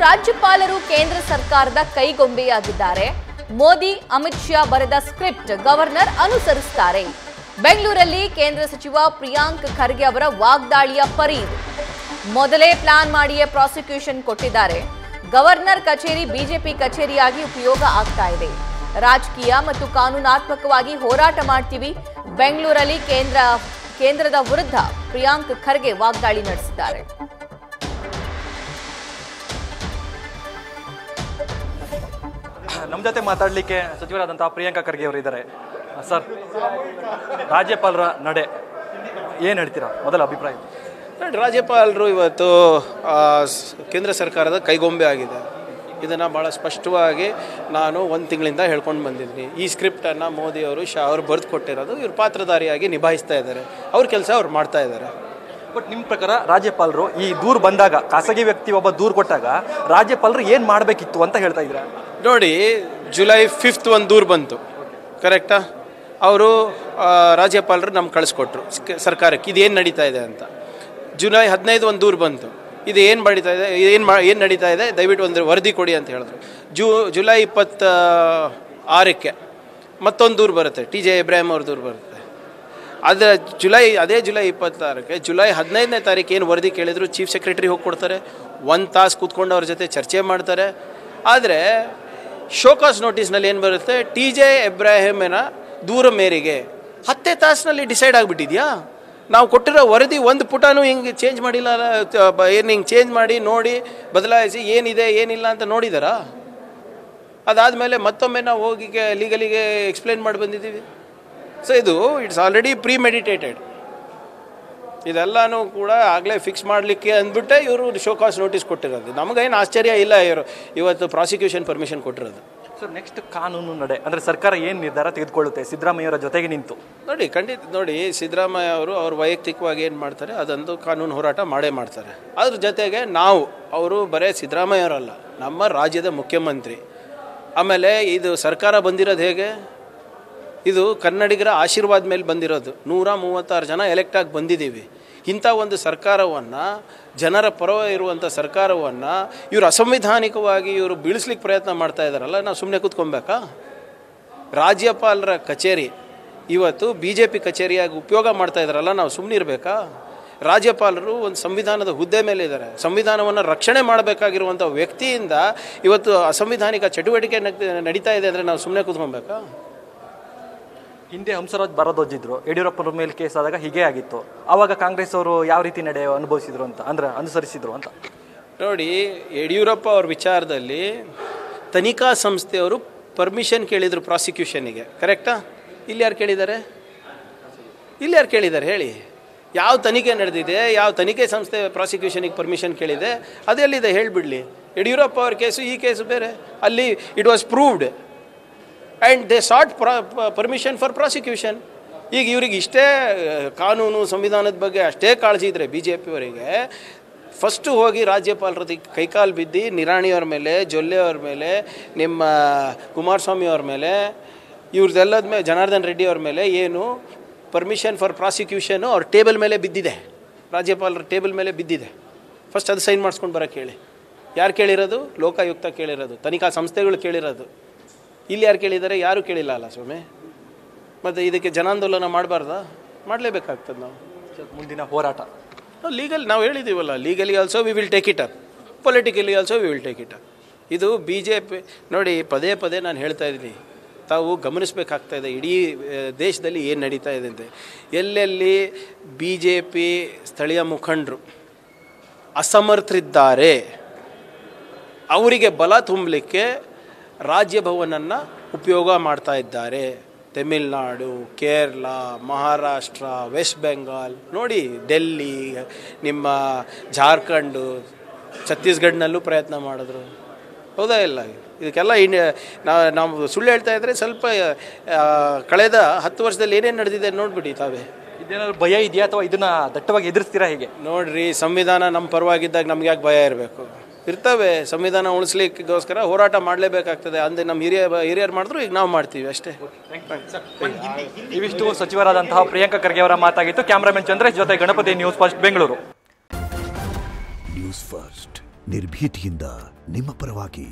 ರಾಜ್ಯಪಾಲರು ಕೇಂದ್ರ ಸರ್ಕಾರದ ಕೈಗೊಂಬೆಯಾಗಿದ್ದಾರೆ. ಮೋದಿ ಅಮಿತ್ ಶಾ ಬರೆದ ಸ್ಕ್ರಿಪ್ಟ್ ಗವರ್ನರ್ ಅನುಸರಿಸುತ್ತಾರೆ. ಬೆಂಗಳೂರಲ್ಲಿ ಕೇಂದ್ರ ಸಚಿವ ಪ್ರಿಯಾಂಕ್ ಖರ್ಗೆ ಅವರ ವಾಗ್ದಾಳಿಯ ಪರೀದು. ಮೊದಲೇ ಪ್ಲಾನ್ ಮಾಡಿಯೇ ಪ್ರಾಸಿಕ್ಯೂಷನ್ ಕೊಟ್ಟಿದ್ದಾರೆ. ಗವರ್ನರ್ ಕಚೇರಿ ಬಿಜೆಪಿ ಕಚೇರಿಯಾಗಿ ಉಪಯೋಗ ಆಗ್ತಾ ಇದೆ. ರಾಜಕೀಯ ಮತ್ತು ಕಾನೂನಾತ್ಮಕವಾಗಿ ಹೋರಾಟ ಮಾಡ್ತೀವಿ. ಬೆಂಗಳೂರಲ್ಲಿ ಕೇಂದ್ರದ ವಿರುದ್ಧ ಪ್ರಿಯಾಂಕ್ ಖರ್ಗೆ ವಾಗ್ದಾಳಿ ನಡೆಸಿದ್ದಾರೆ. ನಮ್ಮ ಜೊತೆ ಮಾತಾಡಲಿಕ್ಕೆ ಸಚಿವರಾದಂತಹ ಪ್ರಿಯಾಂಕ ಖರ್ಗೆ ಅವರು ಇದ್ದಾರೆ. ಸರ್, ರಾಜ್ಯಪಾಲರ ನಡೆ ಏನು ಹೇಳ್ತೀರಾ? ಮೊದಲ ಅಭಿಪ್ರಾಯ. ರಾಜ್ಯಪಾಲರು ಇವತ್ತು ಕೇಂದ್ರ ಸರ್ಕಾರದ ಕೈಗೊಂಬೆ ಆಗಿದೆ. ಇದನ್ನು ಭಾಳ ಸ್ಪಷ್ಟವಾಗಿ ನಾನು ಒಂದು ತಿಂಗಳಿಂದ ಹೇಳ್ಕೊಂಡು ಬಂದಿದ್ದೀನಿ. ಈ ಸ್ಕ್ರಿಪ್ಟನ್ನು ಮೋದಿಯವರು ಶಾ ಅವರು ಬರೆದು ಕೊಟ್ಟಿರೋದು ಇವ್ರು ಪಾತ್ರಧಾರಿಯಾಗಿ ನಿಭಾಯಿಸ್ತಾ ಇದ್ದಾರೆ. ಅವ್ರ ಕೆಲಸ ಅವ್ರು ಮಾಡ್ತಾ ಇದ್ದಾರೆ. ಬಟ್ ನಿಮ್ಮ ಪ್ರಕಾರ ರಾಜ್ಯಪಾಲರು ಈ ದೂರು ಬಂದಾಗ, ಖಾಸಗಿ ವ್ಯಕ್ತಿ ಒಬ್ಬ ದೂರು ಕೊಟ್ಟಾಗ ರಾಜ್ಯಪಾಲರು ಏನು ಮಾಡಬೇಕಿತ್ತು ಅಂತ ಹೇಳ್ತಾ ಇದ್ದೀರಾ? ನೋಡಿ, ಜುಲೈ 5 ಒಂದು ದೂರು ಬಂತು, ಕರೆಕ್ಟಾ? ಅವರು ರಾಜ್ಯಪಾಲರು ನಮ್ಗೆ ಕಳಿಸ್ಕೊಟ್ರು ಸರ್ಕಾರಕ್ಕೆ ಇದೇನು ನಡೀತಾ ಇದೆ ಅಂತ. ಜುಲೈ 15 ಒಂದು ದೂರು ಬಂತು, ಇದು ಏನು ನಡೀತಾ ಇದೆ, ಏನು ನಡೀತಾ ಇದೆ, ದಯವಿಟ್ಟು ಒಂದು ವರದಿ ಕೊಡಿ ಅಂತ ಹೇಳಿದ್ರು. ಜುಲೈ 26ಕ್ಕೆ ಮತ್ತೊಂದು ದೂರು ಬರುತ್ತೆ, TJ ಇಬ್ರಾಹಿಂ ಅವ್ರ ದೂರು ಬರುತ್ತೆ. ಅದೇ ಜುಲೈ 26ಕ್ಕೆ ಜುಲೈ 15ನೇ ತಾರೀಕು ಏನು ವರದಿ ಕೇಳಿದ್ರು ಚೀಫ್ ಸೆಕ್ರೆಟರಿ ಹೋಗಿ ಕೊಡ್ತಾರೆ. 1 ತಾಸು ಕೂತ್ಕೊಂಡು ಅವ್ರ ಜೊತೆ ಚರ್ಚೆ ಮಾಡ್ತಾರೆ. ಆದರೆ ಶೋಕಾಸ್ ನೋಟಿಸ್ನಲ್ಲಿ ಏನು ಬರುತ್ತೆ, TJ ಇಬ್ರಾಹಿಮಿನ ದೂರ ಮೇರೆಗೆ 10 ತಾಸಿನಲ್ಲಿ ಡಿಸೈಡ್ ಆಗಿಬಿಟ್ಟಿದ್ಯಾ? ನಾವು ಕೊಟ್ಟಿರೋ ವರದಿ ಒಂದು ಪುಟನೂ ಹಿಂಗೆ ಚೇಂಜ್ ಮಾಡಿಲ್ಲ, ಏನು ಹಿಂಗೆ ಚೇಂಜ್ ಮಾಡಿ ನೋಡಿ ಬದಲಾಯಿಸಿ ಏನಿದೆ ಏನಿಲ್ಲ ಅಂತ ನೋಡಿದಾರಾ? ಅದಾದಮೇಲೆ ಮತ್ತೊಮ್ಮೆ ನಾವು ಹೋಗಿ ಲೀಗಲಿಗೆ ಎಕ್ಸ್ಪ್ಲೇನ್ ಮಾಡಿ ಬಂದಿದ್ದೀವಿ. ಸೊ ಇದು ಇಟ್ಸ್ ಆಲ್ರೆಡಿ ಪ್ರೀಮೆಡಿಟೇಟೆಡ್. ಇದೆಲ್ಲನೂ ಕೂಡ ಆಗಲೇ ಫಿಕ್ಸ್ ಮಾಡಲಿಕ್ಕೆ ಅಂದ್ಬಿಟ್ಟೆ ಇವರು ಶೋಕಾಸ್ ನೋಟಿಸ್ ಕೊಟ್ಟಿರೋದು. ನಮಗೇನು ಆಶ್ಚರ್ಯ ಇಲ್ಲ ಇವರು ಇವತ್ತು ಪ್ರಾಸಿಕ್ಯೂಷನ್ ಪರ್ಮಿಷನ್ ಕೊಟ್ಟಿರೋದು. ಸೊ ನೆಕ್ಸ್ಟ್ ಕಾನೂನು ನಡೆ ಅಂದರೆ ಸರ್ಕಾರ ಏನು ನಿರ್ಧಾರ ತೆಗೆದುಕೊಳ್ಳುತ್ತೆ ಸಿದ್ದರಾಮಯ್ಯವರ ಜೊತೆಗೆ ನಿಂತು? ನೋಡಿ ಸಿದ್ದರಾಮಯ್ಯ ಅವರು ವೈಯಕ್ತಿಕವಾಗಿ ಏನು ಮಾಡ್ತಾರೆ ಅದೊಂದು ಕಾನೂನು ಹೋರಾಟ ಮಾಡೇ ಮಾಡ್ತಾರೆ. ಅದ್ರ ಜೊತೆಗೆ ಅವರು ಬರೀ ಸಿದ್ದರಾಮಯ್ಯವರಲ್ಲ, ನಮ್ಮ ರಾಜ್ಯದ ಮುಖ್ಯಮಂತ್ರಿ. ಆಮೇಲೆ ಇದು ಸರ್ಕಾರ ಬಂದಿರೋದು ಹೇಗೆ? ಇದು ಕನ್ನಡಿಗರ ಆಶೀರ್ವಾದ ಮೇಲೆ ಬಂದಿರೋದು. 136 ಜನ ಎಲೆಕ್ಟ್ ಆಗಿ ಬಂದಿದ್ದೀವಿ. ಇಂಥ ಒಂದು ಸರ್ಕಾರವನ್ನು, ಜನರ ಪರ ಇರುವಂಥ ಸರ್ಕಾರವನ್ನು ಇವರು ಅಸಂವಿಧಾನಿಕವಾಗಿ ಇವರು ಬೀಳಿಸ್ಲಿಕ್ಕೆ ಪ್ರಯತ್ನ ಮಾಡ್ತಾ ಇದ್ದಾರಲ್ಲ, ನಾವು ಸುಮ್ಮನೆ ಕೂತ್ಕೊಬೇಕಾ? ರಾಜ್ಯಪಾಲರ ಕಚೇರಿ ಇವತ್ತು BJP ಕಚೇರಿಯಾಗಿ ಉಪಯೋಗ ಮಾಡ್ತಾ ಇದ್ದಾರಲ್ಲ, ನಾವು ಸುಮ್ಮನೆ ಇರಬೇಕಾ? ರಾಜ್ಯಪಾಲರು ಒಂದು ಸಂವಿಧಾನದ ಹುದ್ದೆ ಮೇಲೆ ಇದ್ದಾರೆ. ಸಂವಿಧಾನವನ್ನು ರಕ್ಷಣೆ ಮಾಡಬೇಕಾಗಿರುವಂಥ ವ್ಯಕ್ತಿಯಿಂದ ಇವತ್ತು ಅಸಂವಿಧಾನಿಕ ಚಟುವಟಿಕೆ ನಡೀತಾ ಇದೆ ಅಂದರೆ ನಾವು ಸುಮ್ಮನೆ ಕೂತ್ಕೊಬೇಕಾ? ಹಿಂದೆ ಹಂಸರಾಜ್ ಬರೋದೊಜ್ಜಿದ್ರು, ಯಡಿಯೂರಪ್ಪನ ಮೇಲೆ ಕೇಸ್ ಆದಾಗ ಹೀಗೆ ಆಗಿತ್ತು. ಆವಾಗ ಕಾಂಗ್ರೆಸ್ ಅವರು ಯಾವ ರೀತಿ ನಡೆ ಅನುಭವಿಸಿದ್ರು ಅಂತ, ಅಂದರೆ ಅನುಸರಿಸಿದ್ರು ಅಂತ? ನೋಡಿ, ಯಡಿಯೂರಪ್ಪ ಅವ್ರ ವಿಚಾರದಲ್ಲಿ ತನಿಖಾ ಸಂಸ್ಥೆಯವರು ಪರ್ಮಿಷನ್ ಕೇಳಿದರು ಪ್ರಾಸಿಕ್ಯೂಷನಿಗೆ, ಕರೆಕ್ಟಾ? ಇಲ್ಲಿ ಯಾರು ಕೇಳಿದ್ದಾರೆ ಹೇಳಿ? ಯಾವ ತನಿಖೆ ನಡೆದಿದೆ, ಯಾವ ತನಿಖೆ ಸಂಸ್ಥೆ ಪ್ರಾಸಿಕ್ಯೂಷನಿಗೆ ಪರ್ಮಿಷನ್ ಕೇಳಿದೆ, ಅದೆಲ್ಲಿದೆ ಹೇಳಿಬಿಡಲಿ. ಯಡಿಯೂರಪ್ಪ ಅವ್ರ ಕೇಸು ಈ ಕೇಸು ಬೇರೆ. ಅಲ್ಲಿ it was proved and they sought permission for prosecution. ಈಗ ಇವ್ರಿಗೆ ಇಷ್ಟೇ ಕಾನೂನು ಸಂವಿಧಾನದ ಬಗ್ಗೆ ಅಷ್ಟೇ ಕಾಳಜಿ ಇದ್ದರೆ BJPಯವರಿಗೆ, ಫಸ್ಟು ಹೋಗಿ ರಾಜ್ಯಪಾಲರ ಕೈಕಾಲು ಬಿದ್ದು ನಿರಾಣಿಯವ್ರ ಮೇಲೆ, ಜೊಲ್ಲೆಯವ್ರ ಮೇಲೆ, ನಿಮ್ಮ ಕುಮಾರಸ್ವಾಮಿ ಅವ್ರ ಮೇಲೆ, ಇವ್ರದ್ದೆಲ್ಲದ ಮೇಲೆ, ಜನಾರ್ದನ್ ರೆಡ್ಡಿ ಅವ್ರ ಮೇಲೆ ಏನು ಪರ್ಮಿಷನ್ ಫಾರ್ ಪ್ರಾಸಿಕ್ಯೂಷನು ಅವ್ರ ಟೇಬಲ್ ಮೇಲೆ ಬಿದ್ದಿದೆ, ರಾಜ್ಯಪಾಲರ ಟೇಬಲ್ ಮೇಲೆ ಬಿದ್ದಿದೆ. ಫಸ್ಟ್ ಅದು ಸೈನ್ ಮಾಡಿಸ್ಕೊಂಡು ಬರೋಕ್ಕೆ ಹೇಳಿ. ಯಾರು ಕೇಳಿರೋದು? ಲೋಕಾಯುಕ್ತ ಕೇಳಿರೋದು, ತನಿಖಾ ಸಂಸ್ಥೆಗಳು ಕೇಳಿರೋದು. ಇಲ್ಲಿ ಯಾರು ಕೇಳಿದ್ದಾರೆ? ಯಾರೂ ಕೇಳಿಲ್ಲ ಅಲ್ಲ ಸ್ವಾಮಿ. ಮತ್ತು ಇದಕ್ಕೆ ಜನಾಂದೋಲನ ಮಾಡಬಾರ್ದಾ? ಮಾಡಲೇಬೇಕಾಗ್ತದೆ. ನಾವು ಮುಂದಿನ ಹೋರಾಟ ನಾವು ಹೇಳಿದ್ದೀವಲ್ಲ, legally also we will take it up, politically also we will take it up. ಇದು BJP ನೋಡಿ, ಪದೇ ನಾನು ಹೇಳ್ತಾ ಇದ್ದೀನಿ, ತಾವು ಗಮನಿಸಬೇಕಾಗ್ತಾಯಿದೆ ಇಡೀ ದೇಶದಲ್ಲಿ ಏನು ನಡೀತಾ ಇದೆ ಅಂತ. ಎಲ್ಲೆಲ್ಲಿ BJP ಸ್ಥಳೀಯ ಮುಖಂಡರು ಅಸಮರ್ಥರಿದ್ದಾರೆ ಅವರಿಗೆ ಬಲ ತುಂಬಲಿಕ್ಕೆ ರಾಜ್ಯಭವನನ್ನು ಉಪಯೋಗ ಮಾಡ್ತಾ ಇದ್ದಾರೆ. ತಮಿಳುನಾಡು, ಕೇರಳ, ಮಹಾರಾಷ್ಟ್ರ, ವೆಸ್ಟ್ ಬೆಂಗಾಲ್, ನೋಡಿ ಡೆಲ್ಲಿ, ನಿಮ್ಮ ಜಾರ್ಖಂಡು, ಛತ್ತೀಸ್ಗಢನಲ್ಲೂ ಪ್ರಯತ್ನ ಮಾಡಿದ್ರು. ಹೌದಾ ಇಲ್ಲ? ಇದಕ್ಕೆಲ್ಲ ನಾವು ಸುಳ್ಳು ಹೇಳ್ತಾ ಇದ್ದರೆ ಸ್ವಲ್ಪ ಕಳೆದ 10 ವರ್ಷದಲ್ಲಿ ಏನೇನು ನಡೆದಿದೆ ನೋಡ್ಬಿಡಿ ತಾವೇ. ಇದೇನಾದ್ರು ಭಯ ಇದೆಯಾ ಅಥವಾ ಇದನ್ನು ದಟ್ಟವಾಗಿ ಎದುರಿಸ್ತೀರಾ ಹೇಗೆ? ನೋಡ್ರಿ, ಸಂವಿಧಾನ ನಮ್ಮ ಪರವಾಗಿದ್ದಾಗ ನಮ್ಗೆ ಯಾಕೆ ಭಯ ಇರಬೇಕು? ಇರ್ತವೆ. ಸಂವಿಧಾನ ಉಳಿಸ್ಲಿಕ್ಕೋಸ್ಕರ ಹೋರಾಟ ಮಾಡಲೇಬೇಕಾಗ್ತದೆ. ಅಂದೆ ನಮ್ಮ ಹಿರಿಯರು ಮಾಡಿದ್ರು, ಈಗ ನಾವು ಮಾಡ್ತೀವಿ ಅಷ್ಟೇ. ಇವಿಷ್ಟು ಸಚಿವರಾದಂತಹ ಪ್ರಿಯಾಂಕ ಖರ್ಗೆ ಅವರ ಮಾತಾಗಿತ್ತು. ಕ್ಯಾಮರಾಮನ್ ಚಂದ್ರೇಶ್ ಜೊತೆ Ganapati, news first Bengaluru. News first ನಿರ್ಭೀತಿಯಿಂದ ನಿಮ್ಮ ಪರವಾಗಿ.